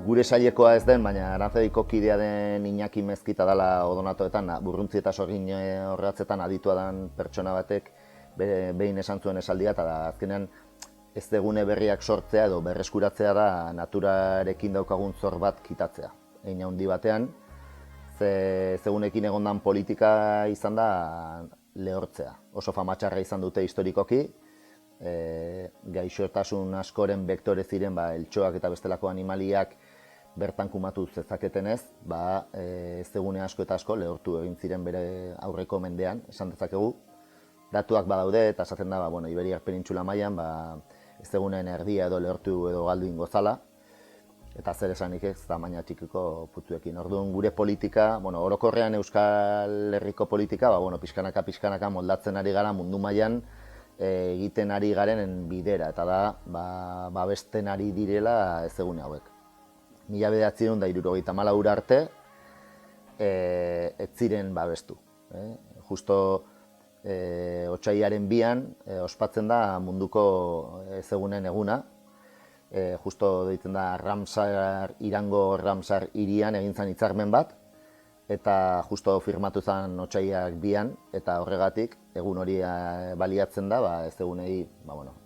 gure sailekoa ez den, baina Aranzadiko kidea den Iñaki Mezkita dela Odonatoetan, burruntzi eta sorgin horratzetan aditua den pertsona batek behin esan zuen esaldia, eta da azkenean ez degune berriak sortzea edo berreskuratzea da naturarekin daukagun zor bat kitatzea. Hein handi batean, zegunekin egondan politika izan da lehortzea. Oso famatxarra izan dute historikoki, gaixotasun askoren bektore ziren eltxoak eta bestelako animaliak bertan kumatu zezaketenez, ezegune asko eta asko lehortu egin ziren bere aurreko mendean, esan dezakegu. Datuak badaude eta esaten da, Iberiar penintxula mailan ezegunen erdia edo lehortu edo galdu ingo zala, eta zer esanik ez tamaina txikiko putzuekin. Orduan gure politika, orokorrean Euskal Herriko politika, pixkanaka moldatzen ari gara mundu mailan egiten ari garen bidera, eta da, babesten ari direla ezegune hauek. 1974 ura arte, ez ziren babestu. Justo otsailaren 2 ospatzen da munduko ezegunen eguna. Justo deitzen da Irango Ramsar hirian egin zen hitzarmen bat, eta justo firmatu zen otsailak 2, eta horregatik egun hori baliatzen da ezegunei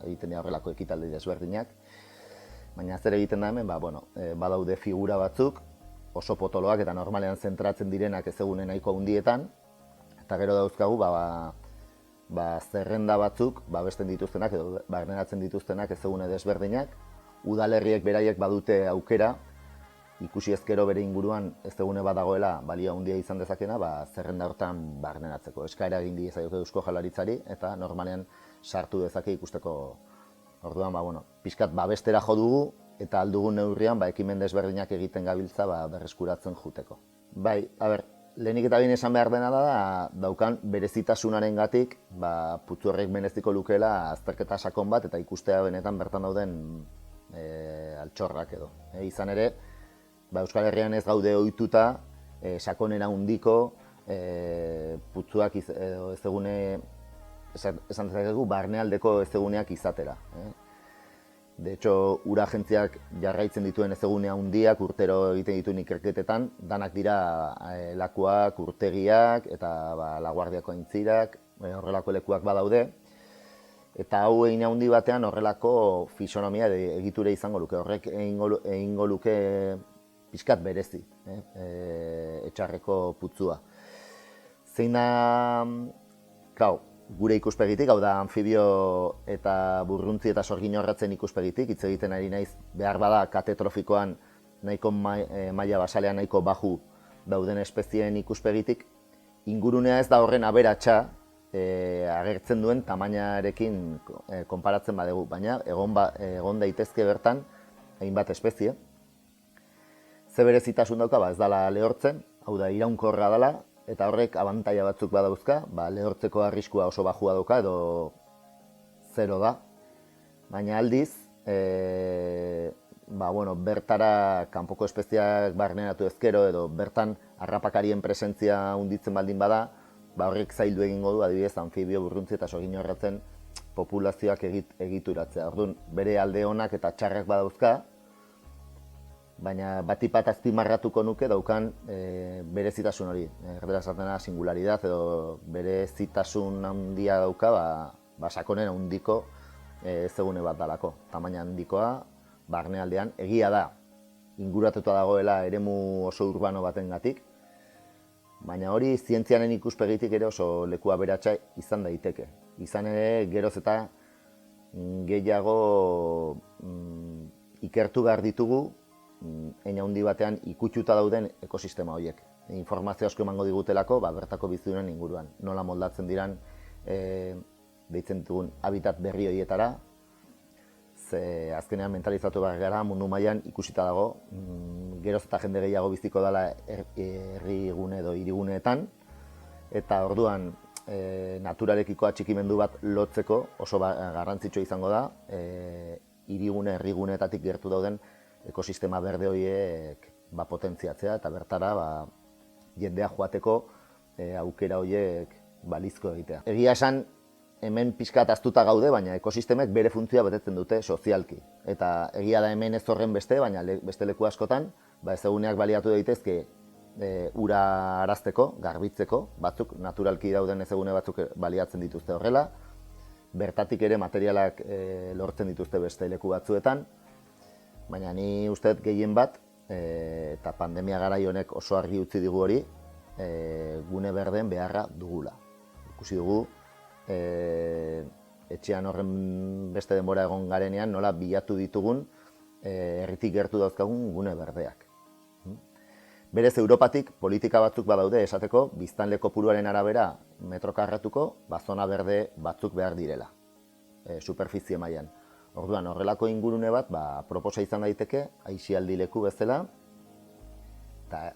egiten dira horrelako ekitaldi desberdinak. Baina zer egiten da hemen, badaude figura batzuk, oso potoloak eta normalean zentratzen direnak ezegune nahiko handietan, eta gero dauzkagu zerrenda batzuk babesten dituztenak edo barneratzen dituztenak ezegune desberdinak. Udalerriek beraiek badute aukera, ikusi ezkero bere inguruan ezegune bat dagoela balio handia izan dezakena, zerrenda hortan barneratzeko. Eskaera egin diezaioke Eusko Jaurlaritzari eta normalean sartu dezake ikusteko. Orduan, pixkat babestera jo dugu eta aldugun neurrian ekimen desberdinak egiten gabiltza berreskuratzen juteko. Lehenik eta behin esan behar dena da, daukan berezitasunarengatik putzu horrek mereziko lukeela azterketa sakon bat eta ikustea benetan bertan dauden altxorrak edo. Izan ere, Euskal Herrian ez gaude ohituta sakonera handiko putzuak edo ezegune, esan dezakegu, barnealdeko ezeguneak izatera. De hecho, ura agentziak jarraitzen dituen ezegune handiak urtero egiten dituen ikerketetan, danak dira lakuak, urtegiak eta Laguardiako aintzirak, horrelako lekuak badaude. Eta hau egin handi batean horrelako fisonomia egiture izango luke, horrek egingo luke pixkat berezi, etxarreko putzua. Zein da, gure ikuspegitik, hau da anfibio eta burruntzi eta sorgin horratzen ikuspegitik, hitz egiten ari naiz behar bada katetrofikoan nahiko maila basalean nahiko baju dauden espezien ikuspegitik, ingurunea ez da horren aberatsa agertzen duen tamainarekin konparatzen badegu, baina egon daitezke bertan hainbat espezie. Ze berezitasun dauka, ez dela lehortzen, hau da iraunkorra dela, eta horrek abantaila batzuk badauzka, lehortzeko arriskua oso bajua dauka edo zero da. Baina aldiz, bertara kanpoko espeziak barneratu ezkero edo bertan harrapakarien presentzia handitzen baldin bada, horrek zaildu egingo du, adibidez, anfibio, burruntzi eta sorgin horratzen populazioak egituratzea. Orduan, bere alde onak eta txarrak badauzka, baina batipat azpimarratuko nuke daukan berezitasun hori. Erdera esaten da singularidad edo berezitasun handia dauka sakonen handiko ezegune bat dalako. Tamaina handikoa, barnealdean, egia da, inguratuta dagoela eremu oso urbano batengatik, baina hori zientziaren ikuspegitik ere oso leku aberatsa izan daiteke. Izan ere, geroz eta gehiago ikertu behar ditugu hein handi batean ikutsuta dauden ekosistema horiek. Informazio asko emango digutelako bertako bizidunen inguruan. Nola moldatzen diran deitzen ditugun habitat berri horietara, ze azkenean mentalizatu behar gara mundu mailan ikusita dago, geroz eta jende gehiago biziko dela herrigune edo hiriguneetan, eta orduan naturarekiko atxikimendu bat lotzeko oso garrantzitsua izango da hirigune, herriguneetatik gertu dauden ekosistema berde horiek potentziatzea eta bertara jendea joateko aukera horiek balizko egitea. Egia esan, hemen pixkat aztuta gaude, baina ekosistemek bere funtzioa betetzen dute sozialki. Eta egia da hemen ez horren beste, baina beste leku askotan, ezeguneak baliatu daitezke ura arazteko, garbitzeko, batzuk naturalki dauden ezegune batzuk baliatzen dituzte horrela, bertatik ere materialak lortzen dituzte beste leku batzuetan, baina ni uste dut gehien bat, eta pandemia garai honek oso argi utzi digu hori, gune berdeen beharra dugula. Ikusi dugu, etxean horren beste denbora egon garenean nola bilatu ditugun herritik gertu dauzkagun gune berdeak. Berez Europatik politika batzuk badaude esateko biztanle kopuruaren arabera metro karratuko zona berde batzuk behar direla, superfizie mailan. Orduan horrelako ingurune bat proposa izan daiteke aisialdi leku bezala eta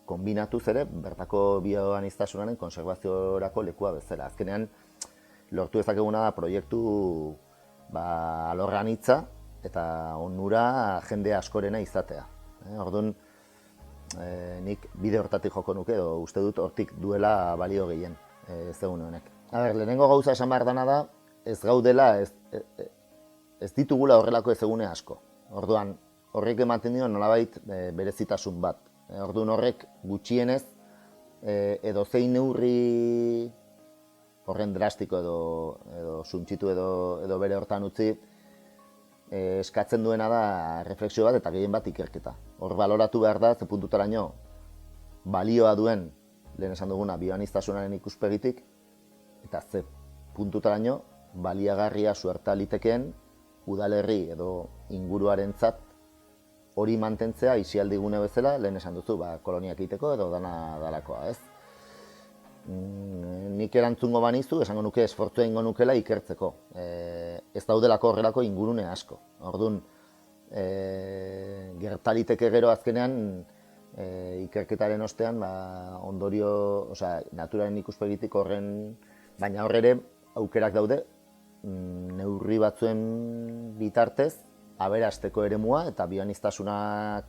kombinatuz ere bertako bioaniztasunaren konserbaziorako lekua bezala. Azkenean lortu ezakeguna da proiektu alorra anitza eta onura jende askorena izatea. Orduan nik bide hortatik joko nuke edo uste dut hortik duela balio gehien ezagune honek. Lehenengo gauza esan behar dana da ez gaudela ez ditugula horrelako ezagune asko. Orduan horrek ematen dio nolabait berezitasun bat. Orduan horrek gutxienez edo zein neurri horren drastiko edo suntsitu edo bere hortan utzi eskatzen duena da refleksio bat eta gehien bat ikerketa. Hor baloratu behar da ze puntutaraino balioa duen lehen esan duguna bioaniztasunaren ikuspegitik eta ze puntutaraino baliagarria suerta litekeen udalerri edo inguruarentzat hori mantentzea aisialdigune bezala, lehen esan duzu, koloniak egiteko edo dana dalakoa, ez? Nik erantzungo banizu, esango nuke esfortzua ingo nukela ikertzeko. Ez daudelako horrelako ingurune asko. Orduan, gertaliteke gero azkenean ikerketaren ostean ondorio, naturaren ikuspegitik horren, baina horre aukerak daude, neurri batzuen bitartez, aberasteko eremua eta bioaniztasunak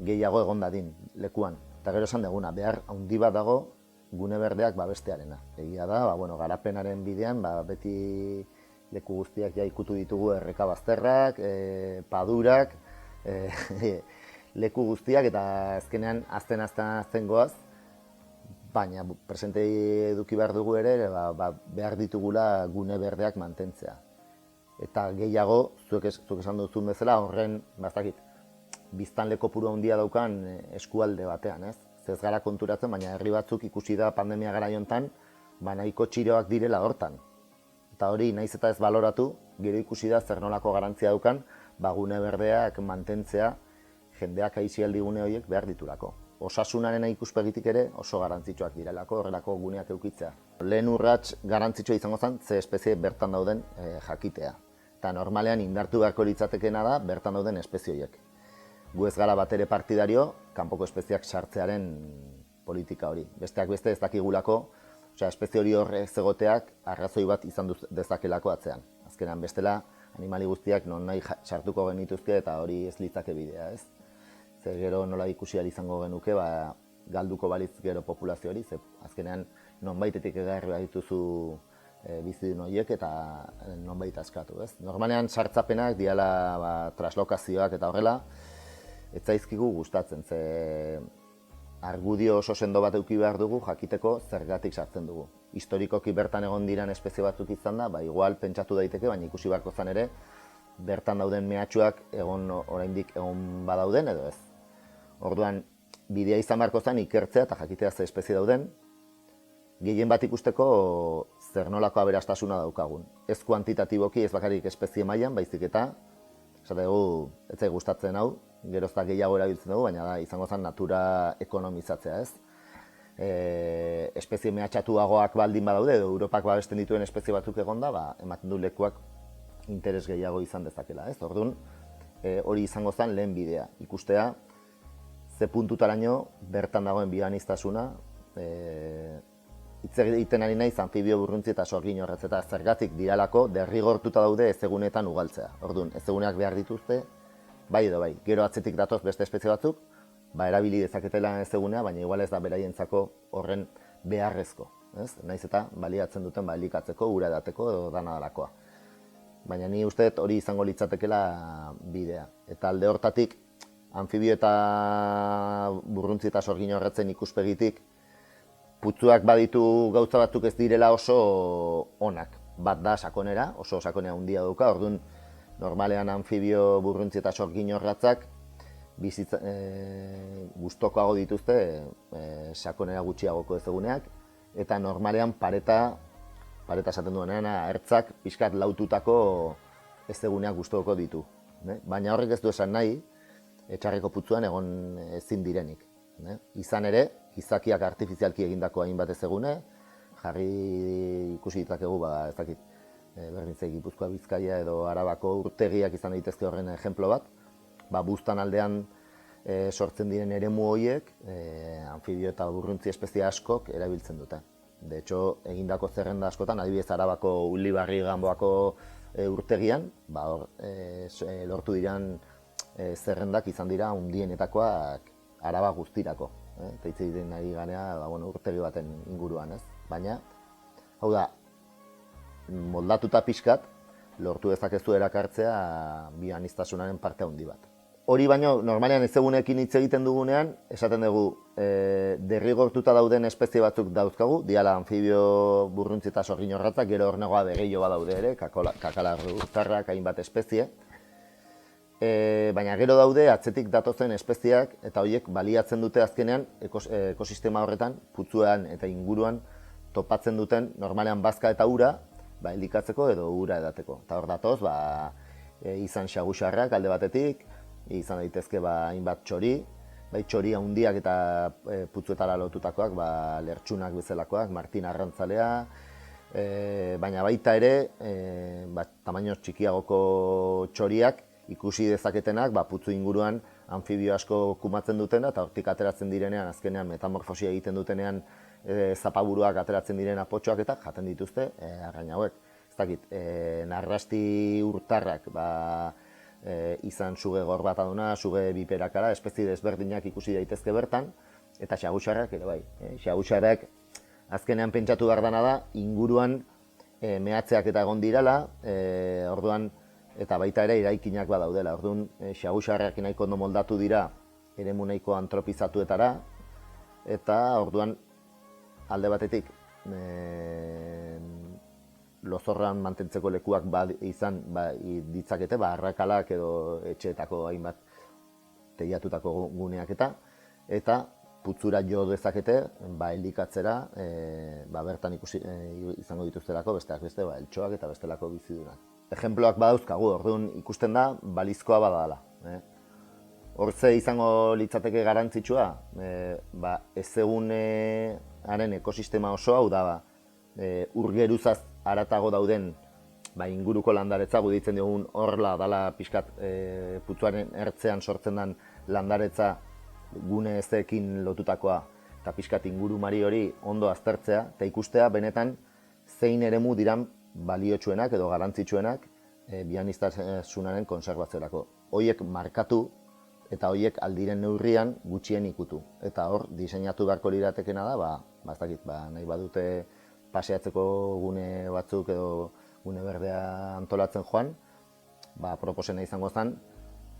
gehiago egon dadin lekuan. Eta gero esan duguna, behar handi bat dago gune berdeak babestearena. Egia da, garapenaren bidean beti leku guztiak ikutu ditugu erreka bazterrak, padurak, leku guztiak eta azkenean azten goaz, baina presente eduki behar dugu ere behar ditugula gune berdeak mantentzea. Eta gehiago, zuek esan duzun bezala, horren, biztanle kopuru handia daukan eskualde batean, ez? Ez gara konturatzen, baina herri batzuk ikusi da pandemia garai honetan, nahiko txiroak direla hortan. Eta hori, nahiz eta ez baloratu, gero ikusi da zer nolako garantzia daukan, gune berdeak mantentzea jendeak aisialdi gune horiek behar ditulako. Osasunaren ikuspegitik ere oso garantzitsuak direlako, horrelako guneak eukitzea. Lehen urrats garantzitsua izango zen, ze espezie bertan dauden jakitea. Eta normalean indartu beharko litzatekeena da bertan dauden espezie horiek. Gu ez gara bat ere partidario, kanpoko espeziak sartzearen politika hori. Besteak beste ez dakigulako, espezie hori horrek zegoteak arrazoi bat izan dezakelako atzean. Azkenan bestela, animali guztiak non nahi sartuko genituzke eta hori ez litzake bidea, ez? Ze gero nola ikusi ahal izango genuke, galduko balitz gero populazio hori, ze azkenean nonbaitetik egarri bat dituzu bizidun horiek eta nonbait askatu, ez? Normalean sartzapenak diala traslokazioak eta horrela, ez zaizkigu gustatzen, ze argudio oso sendo bat eduki behar dugu jakiteko zergatik sartzen dugu. Historikoki bertan egon diran espezie batzuk izan da, igual pentsatu daiteke, baina ikusi beharko zan ere, bertan dauden mehatxuak oraindik egon badauden edo ez. Orduan, bidea izan beharko zan ikertzea eta jakitea ze espezie dauden, gehien bat ikusteko zer nolako aberastasuna daukagun. Ez kuantitatiboki, ez bakarrik espezie mailan, baizik eta, esategu, ez zai gustatzen hau, geroztak gehiago erabiltzen dugu, baina da, izango zen natura ekonomizatzea, ez? Espezie mehatxatuagoak baldin badaude, edo Europak babesten dituen espezie batzuk egonda, ematen du lekuak interes gehiago izan dezakela, ez? Orduan, hori izango zen lehen bidea, ikustea, ze puntutaraino bertan dagoen bioaniztasuna, hitz egiten ari naiz anfibio burruntzi eta sorgin horretz eta zergatik diralako derrigortuta daude ezegunetan ugaltzea. Orduan, ezeguneak behar dituzte, bai edo bai, gero atzetik datoz beste espezie batzuk, erabili dezaketela ezegunea, baina igual ez da beraientzako horren beharrezko. ez? Naiz eta baliatzen duten elikatzeko, ura edateko edo dana dalakoa. Baina ni uste dut hori izango litzatekela bidea. Eta alde hortatik, anfibio eta burruntzi eta sorgin horretzen ikuspegitik, putzuak baditu gauza batzuk ez direla oso onak. Bat da sakonera, oso sakonera handia dauka, orduan normalean anfibio, burruntzi eta sorgin horretzak gustokoago dituzte sakonera gutxiagoko ezeguneak, eta normalean pareta esaten duenean, ertzak pixkat laututako ezeguneak gustoko ditu. Baina horrek ez du esan nahi, etxarreko putzuan egon ezin direnik. Izan ere, gizakiak artifizialki egindako hainbat ezegune, jarri ikusi ditzakegu, ez dakit, berdintzei Gipuzkoa, Bizkaia edo Arabako urtegiak izan daitezke horren ejemplo bat, buztan aldean sortzen diren eremu horiek, anfibio eta burruntzi espezie askok erabiltzen dute. De hecho, egindako zerrenda askotan, adibidez Arabako Ulibarri Ganboako urtegian, lortu diren zerrendak izan dira handienetakoak Araba guztirako. Eta hitz egiten ari garea urtegi baten inguruan, ez? Baina, hau da, moldatuta pixkat, lortu dezakezu erakartzea bioaniztasunaren parte handi bat. Hori baino, normalean ezegunekin hitz egiten dugunean, esaten dugu, derrigortuta dauden espezie batzuk dauzkagu, diala anfibio, burruntzi eta sorgin horratzak, gero hornegoa begeio badaude ere, kakalarruztarrak, hainbat espezie. Baina gero daude atzetik datozen espezieak, eta horiek baliatzen dute azkenean ekosistema horretan, putzuan eta inguruan topatzen duten normalean bazka eta ura, elikatzeko edo ura edateko. Eta hor datoz, izan xagusarrak alde batetik, izan daitezke hainbat txori, txori handiak eta putzuetara lotutakoak, lertxunak bezalakoak, Martin Arrantzalea, baina baita ere, tamaino txikiagoko txoriak ikusi dezaketenak, putzu inguruan anfibio asko kumatzen dutena, eta hortik ateratzen direnean, azkenean metamorfosia egiten dutenean zapaburuak ateratzen diren apotxoak eta jaten dituzte arrain hauek. Ez dakit, narrasti urtarrak, izan suge gorbataduna, suge biperakara, espezie desberdinak ikusi daitezke bertan, eta xagusarrak ere bai. Xagusarrak azkenean pentsatu behar dana da, inguruan mehatzeak eta egon dirala, orduan, eta baita ere eraikinak badaudela. Orduan, xagusarrak nahiko ondo moldatu dira eremu nahiko antropizatuetara, eta orduan alde batetik lozorran mantentzeko lekuak izan ditzakete, arrakalak edo etxeetako hainbat teilatutako guneak eta putzura jo dezakete elikatzera, bertan ikusi izango dituztelako besteak beste, eltxoak eta bestelako bizidunak. Ejemploak badauzkagu, orduan ikusten da balizkoa badala. Hortze izango litzateke garantzitsua, ezegunearen ekosistema osoa, hau da, urgeruzaz haratago dauden inguruko landaretza, guditzen diogun horla dala pixkat putzuaren ertzean sortzen den landaretza gune ezekin lotutakoa eta pixkat ingurumari hori ondo aztertzea eta ikustea benetan zein eremu diran baliotsuenak edo garantzitsuenak bioaniztasunaren konserbatziorako. Horiek markatu eta horiek aldiren neurrian gutxien ikutu. Eta hor, diseinatu beharko liratekena da, ez dakit, nahi badute paseatzeko gune batzuk edo gune berdea antolatzen joan, proposena izango zen,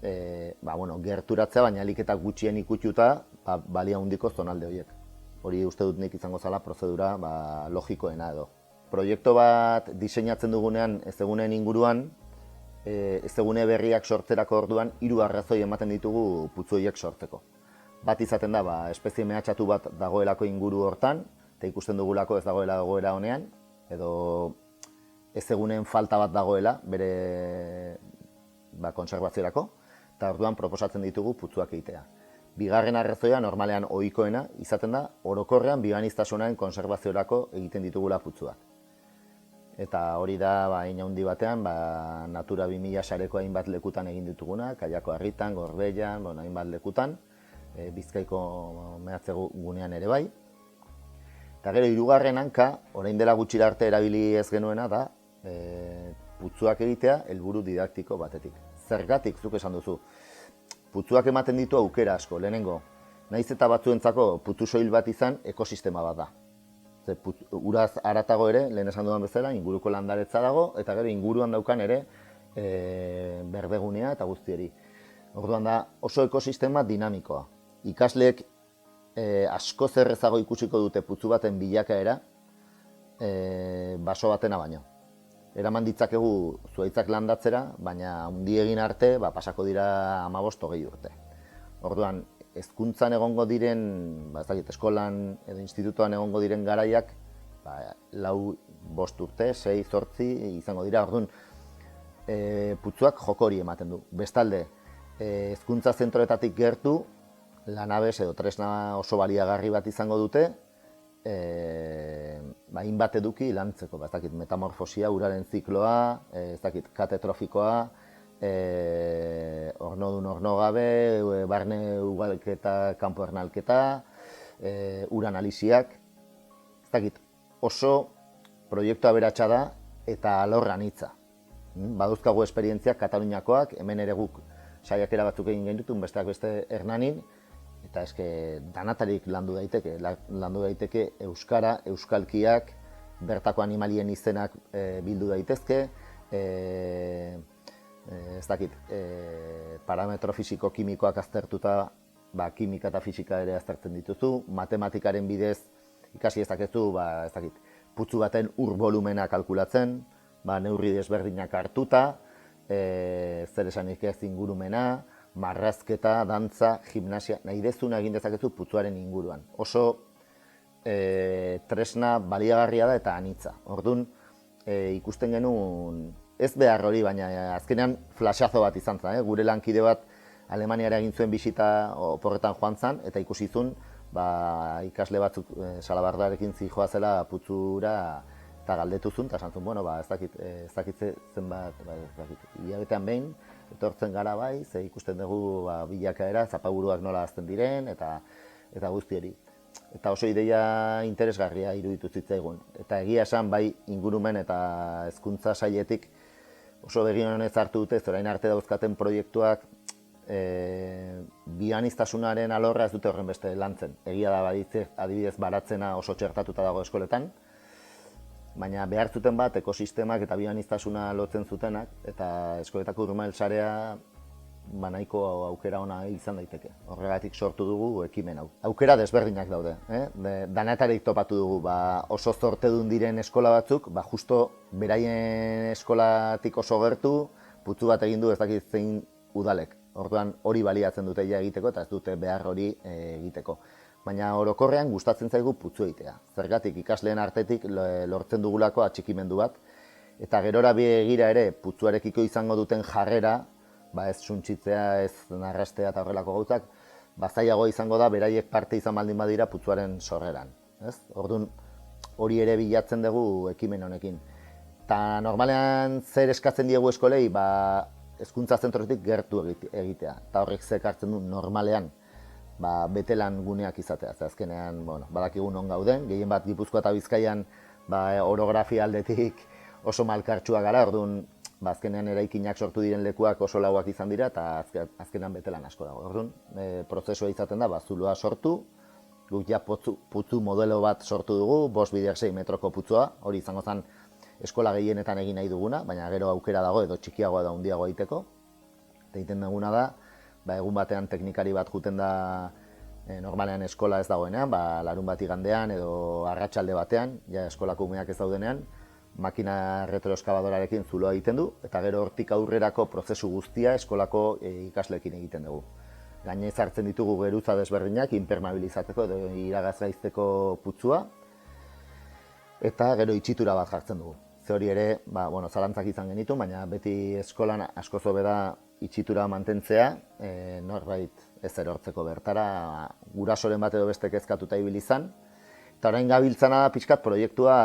gerturatzea, baina ahalik eta gutxien ikututa balia handiko zonalde horiek. Hori uste dut nik izango zela prozedura logikoena edo. Proiektu bat diseinatzen dugunean ezeguneen inguruan, ezegune berriak sortzerako orduan 3 arrazoi ematen ditugu putzu horiek sortzeko. Bat izaten da, espezie mehatxatu bat dagoelako inguru hortan, eta ikusten dugulako ez dagoela egoera honean, edo ezeguneen falta bat dagoela bere konserbatziorako, eta orduan proposatzen ditugu putzuak egitea. Bigarren arrazoia, normalean ohikoena, izaten da, orokorrean bioaniztasunaren konserbatziorako egiten ditugula putzuak. Eta hori da, hein handi batean, Natura 2000 sareko hainbat lekutan egin dituguna, Kaiako Harritan, Gorbeian, hainbat lekutan, Bizkaiko mehatze gunean ere bai. Eta gero, 3. hanka, orain dela gutxira arte erabili ez genuena da, putzuak egitea helburu didaktiko batetik. Zergatik, zuk esan duzu, putzuak ematen ditu aukera asko, lehenengo, nahiz eta batzuentzako putzu soil bat izan, ekosistema bat da. Uraz haratago ere, lehen esan dudan bezala, inguruko landaretza dago, eta gero inguruan daukan ere berdegunea eta guztieri. Orduan da oso ekosistema dinamikoa. Ikasleek asko zerrezago ikusiko dute putzu baten bilakaera baso batena baino. Eraman ditzakegu zuhaitzak landatzera, baina handi egin arte pasako dira 15-20 urte. Orduan, hezkuntzan egongo diren, eskolan edo institutuan egongo diren garaiak 4-5 urte, 6-8 izango dira. Orduan, putzuak joko hori ematen du. Bestalde, hezkuntza zentroetatik gertu, lanabes edo tresna oso baliagarri bat izango dute, hainbat eduki lantzeko, metamorfosia, uraren zikloa, kate trofikoa, ornodun ornogabe, barne ugalketa, kanpo ernalketa, ur analisiak, oso proiektu aberatsa da eta alorra anitza. Baduzkagu esperientziak Kataluniakoak, hemen ere guk saiakera batzuk egin genituen, besteak beste Hernanin, eta eske danatarik landu daiteke euskara, euskalkiak, bertako animalien izenak bildu daitezke, parametro fisiko-kimikoak aztertuta, kimika eta fisika ere aztertzen dituzu, matematikaren bidez ikasi ezakezu, putzu baten ur volumena kalkulatzen, neurri desberdinak hartuta, zer esanik ez ingurumena, marrazketa, dantza, gimnasia, nahi dezuna egin dezakezu putzuaren inguruan. Oso tresna baliagarria da eta anitza. Orduan, ikusten genuen, ez behar hori, baina azkenean flashazo bat izan zen. Gure lankide bat Alemaniara egin zuen bisita oporretan joan zen, eta ikusi zuen ikasle batzuk salabardarekin zijoa zela putzura eta galdetu zuen, eta esan zuen, ez dakit zenbat, hilabetean behin, etortzen gara ze ikusten dugu bilakaera, zapaburuak nola hazten diren, eta guztieri. Eta oso ideia interesgarria iruditu zitzaigun. Eta egia esan, ingurumen eta hezkuntza sailetik oso begionez hartu dute, orain arte dauzkaten proiektuak bioaniztasunaren alorra ez dute horren beste lantzen. Egia da adibidez baratzena oso txertatuta dago eskoletan, baina behar zuten bat ekosistemak eta bioaniztasuna lotzen zutenak, eta eskoletako urmael sarea nahiko aukera ona izan daiteke. Horregatik sortu dugu ekimen hau. Aukera desberdinak daude. Danatarik topatu dugu, oso zortedun diren eskola batzuk, justo beraien eskolatik oso gertu, putzu bat egin du ez dakit zein udalek. Orduan hori baliatzen dute egiteko eta ez dute behar hori egiteko. Baina orokorrean gustatzen zaigu putzu egitea. Zergatik ikasleen artetik lortzen dugulako atxikimendu bat, eta gerora begira ere putzuarekiko izango duten jarrera, ez suntsitzea, ez narrastea eta horrelako gauzak, zailago izango da beraiek parte izan baldin badira putzuaren sorreran. Orduan hori ere bilatzen dugu ekimen honekin. Eta normalean zer eskatzen diegu eskolei, hezkuntza zentrotik gertu egitea. Eta horrek zekartzen du normalean betelan guneak izatea. Azkenean badakigu non gauden, gehien bat Gipuzkoa eta Bizkaian orografia aldetik oso malkartsua gara, orduan azkenean eraikinak sortu diren lekuak oso lauak izan dira eta azkenean betelan asko dago. Orduan, prozesua izaten da, zuloa sortu, guk ja putzu modelo bat sortu dugu, 5x6 metroko putzua, hori izango zen eskola gehienetan egin nahi duguna, baina gero aukera dago edo txikiagoa edo handiagoa egiteko. Eta egiten duguna da, egun batean teknikari bat juten da normalean eskola ez dagoenean, larun bat igandean edo arratsalde batean, eskolako umeak ez daudenean, makina retroeskabadorarekin zuloa egiten du, eta gero hortik aurrerako prozesu guztia eskolako ikasleekin egiten dugu. Gainez hartzen ditugu geruza desberdinak, impermeabilizatzeko edo iragazgaizteko putzua, eta gero itxitura bat jartzen dugu. Ze hori ere, zalantzak izan genitu, baina beti eskolan askoz hobe da itxitura mantentzea, norbait ez erortzeko bertara, gurasoren bat edo beste kezkatuta ibili izan. Eta orain gabiltzana da pixkat proiektua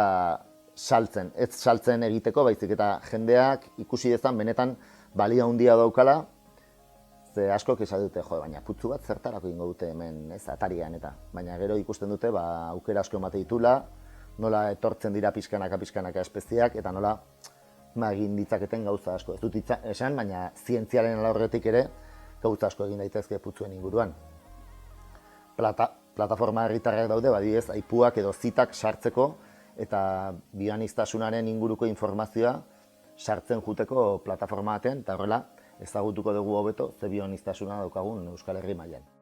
saltzen, ez saltzen egiteko, baizik eta jendeak ikusi dezan benetan balia handia daukala, ze askok esan dute, baina putzu bat zertarako ingo dute hemen, atarian eta. Baina gero ikusten dute, aukera asko emate ditula, nola etortzen dira pixkanaka espeziak, eta nola egin ditzaketen gauza asko. Ez dut esan, baina zientziaren alorretik ere gauza asko egin daitezke putzuen inguruan. plataforma herritarrak daude, adibidez, aipuak edo zitak sartzeko eta bioaniztasunaren inguruko informazioa sartzen juteko plataforma batean, eta horrela ezagutuko dugu hobeto ze bioaniztasuna daukagun Euskal Herri mailan.